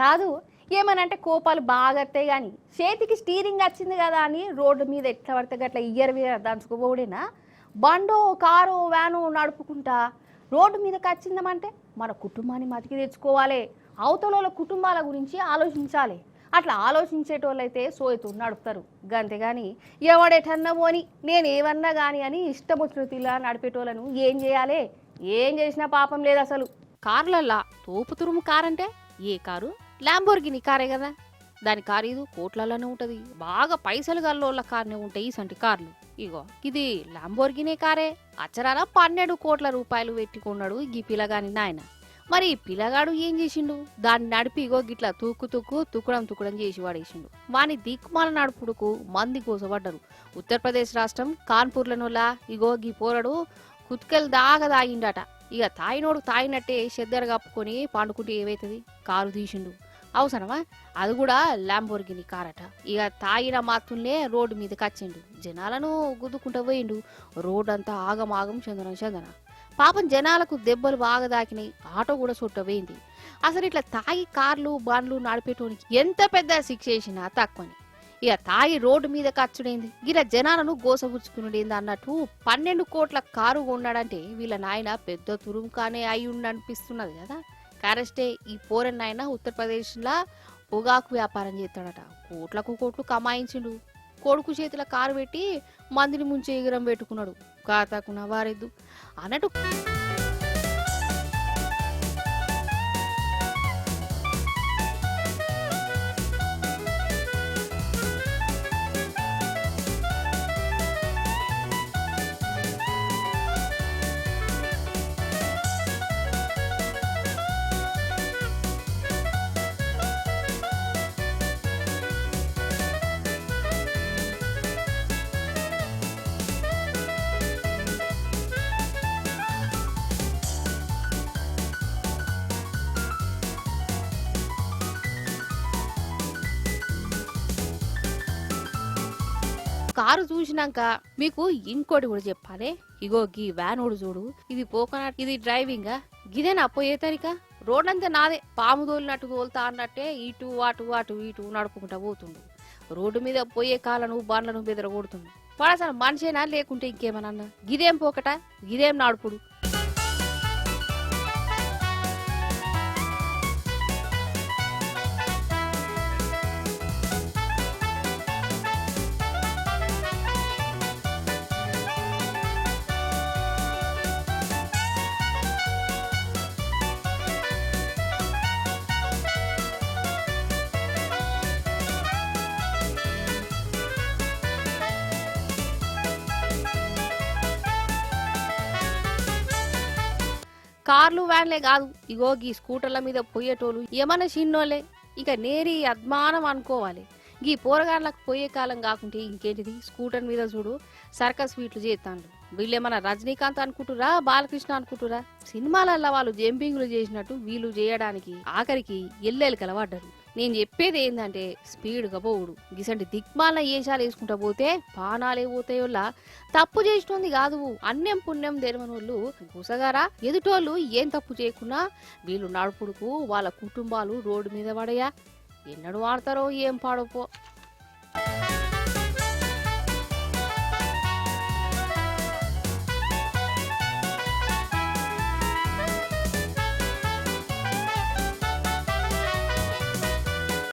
కాదు ఏమనంటే కోపాలు బాగా వస్తాయి కానీ చేతికి స్టీరింగ్ వచ్చింది కదా అని రోడ్డు మీద ఎట్లా పడితే అట్లా దంచుకోబోడేనా బండో కారో వ్యానో నడుపుకుంటా రోడ్డు మీదకి వచ్చిందమంటే మన కుటుంబాన్ని మతికి తెచ్చుకోవాలి, అవతల కుటుంబాల గురించి ఆలోచించాలి. అట్లా ఆలోచించేటోళ్ళైతే సోయతూ నడుపుతారు. గంతేగాని ఎవడెటన్నా పోని నేను ఏమన్నా కానీ అని ఇష్టం వచ్చిన తీలా నడిపేటోళ్ళను ఏం చేయాలి? ఏం చేసినా పాపం లేదు అసలు. కార్లల్లా తోపు తురుము కారంటే ఏ కారు? ల్యాంబోర్గిని కారే కదా. దాని ఖరీదు కోట్లలోనే ఉంటది. బాగా పైసలు గల్లోళ్ళ కార్నే ఉంటాయి ఇసంటి కార్లు. ఇగో ఇది ల్యాంబోర్గినే కారే. అచ్చరాల 12 కోట్ల రూపాయలు పెట్టుకున్నాడు ఈ పిల్లగాని నాయన. మరి పిల్లగాడు ఏం చేసిండు? దాన్ని నడిపి ఇగో గిట్లా తుక్కుడం చేసి వాడేసిండు. వాని దిక్కుమాల నడుపుడుకు మంది కోసపడ్డరు. ఉత్తరప్రదేశ్ రాష్ట్రం కాన్పూర్లనోలా ఇగో గీ పోరడు కుత్కెలు దాగా తాగిండట. ఇక తాయినోడు తాయినట్టే చెద్దరు కప్పుకొని పండుకుంటే ఏమైతుంది? కారు తీసిండు. అవసరమా? అది కూడా ల్యాంబోర్గిని కారట. ఇక తాగిన మాత్రులే రోడ్డు మీదకి వచ్చిండు. జనాలను గుద్దుకుంటూ పోయిండు. రోడ్డు అంతా ఆగమాగం చందన. పాపం జనాలకు దెబ్బలు బాగా దాకినాయి. ఆటో కూడా చుట్టపోయింది. అసలు ఇట్లా తాగి కార్లు బండ్లు నడిపేటోనికి ఎంత పెద్ద శిక్ష వేసినా తక్కువని. ఇక తాగి రోడ్డు మీద ఖర్చుడైంది. గిర జనాలను గోసపుచ్చుకునేది అన్నట్టు 12 కోట్ల కారు కొన్నాడంటే వీళ్ళ నాయన పెద్ద తురుముకానే అయి అనిపిస్తున్నది కదా. కరెస్టే ఈ పోరన్ నాయన ఉత్తరప్రదేశ్ లా పొగాకు వ్యాపారం చేస్తాడట. కోట్లు కమాయించిండు. కొడుకు చేతిలో కారు పెట్టి మందిని ముంచే ఎగురం పెట్టుకున్నాడు. కాతాకున్న వారెద్దు అన్నట్టు. కారు చూసినాక మీకు ఇంకోటి కూడా చెప్పాలి. ఇగో గీ వ్యానోడు చూడు, ఇది పోకనట్, ఇది డ్రైవింగా? గిదేనా పోయే తరిక? రోడ్లంతా నాదే, పాము తోలినట్టు తోలుతా అన్నట్టే ఇటు అటు నడుపుకుంటా పోతుండు. రోడ్డు మీద పోయే కాళ్ళను బండ్లను బెదరగొడుతుండు. పడసలు మనిషేనా లేకుంటే ఇంకేమన్నా? గిదేం పోకట, గిదేం నడుపుడు? కార్లు వ్యాన్లే కాదు, ఇగో గీ స్కూటర్ల మీద పోయేటోళ్ళు ఏమన్నా చిన్నోళ్ళే. ఇక నేరి అద్మానం అనుకోవాలి. గీ పోరగాళ్ళకు పోయే కాలం కాకుంటే ఇంకేంటిది? స్కూటర్ మీద చూడు సర్కస్ స్వీట్లు చేస్తాండు. వీళ్ళేమన్నా రజనీకాంత్ అనుకుంటురా, బాలకృష్ణ అనుకుంటురా? సినిమాలల్లో వాళ్ళు జంపింగ్లు చేసినట్టు వీళ్ళు చేయడానికి ఆఖరికి ఎల్లెలికల పడ్డారు. నేను చెప్పేది ఏంటంటే స్పీడ్గా పోవుడు. గిసంటి దిక్మాల ఏషాలు వేసుకుంటా పోతే పానాలే పోతాయోళ్ళ. తప్పు చేసినోంది కాదు, అన్యం పుణ్యం తెలియనోళ్ళు గుసగారా. ఎదుటోళ్ళు ఏం తప్పు చేయకున్నా వీళ్ళు నడుపుడుకు వాళ్ళ కుటుంబాలు రోడ్డు మీద పడయా. ఎన్నడు వాడతారో ఏం పాడపో.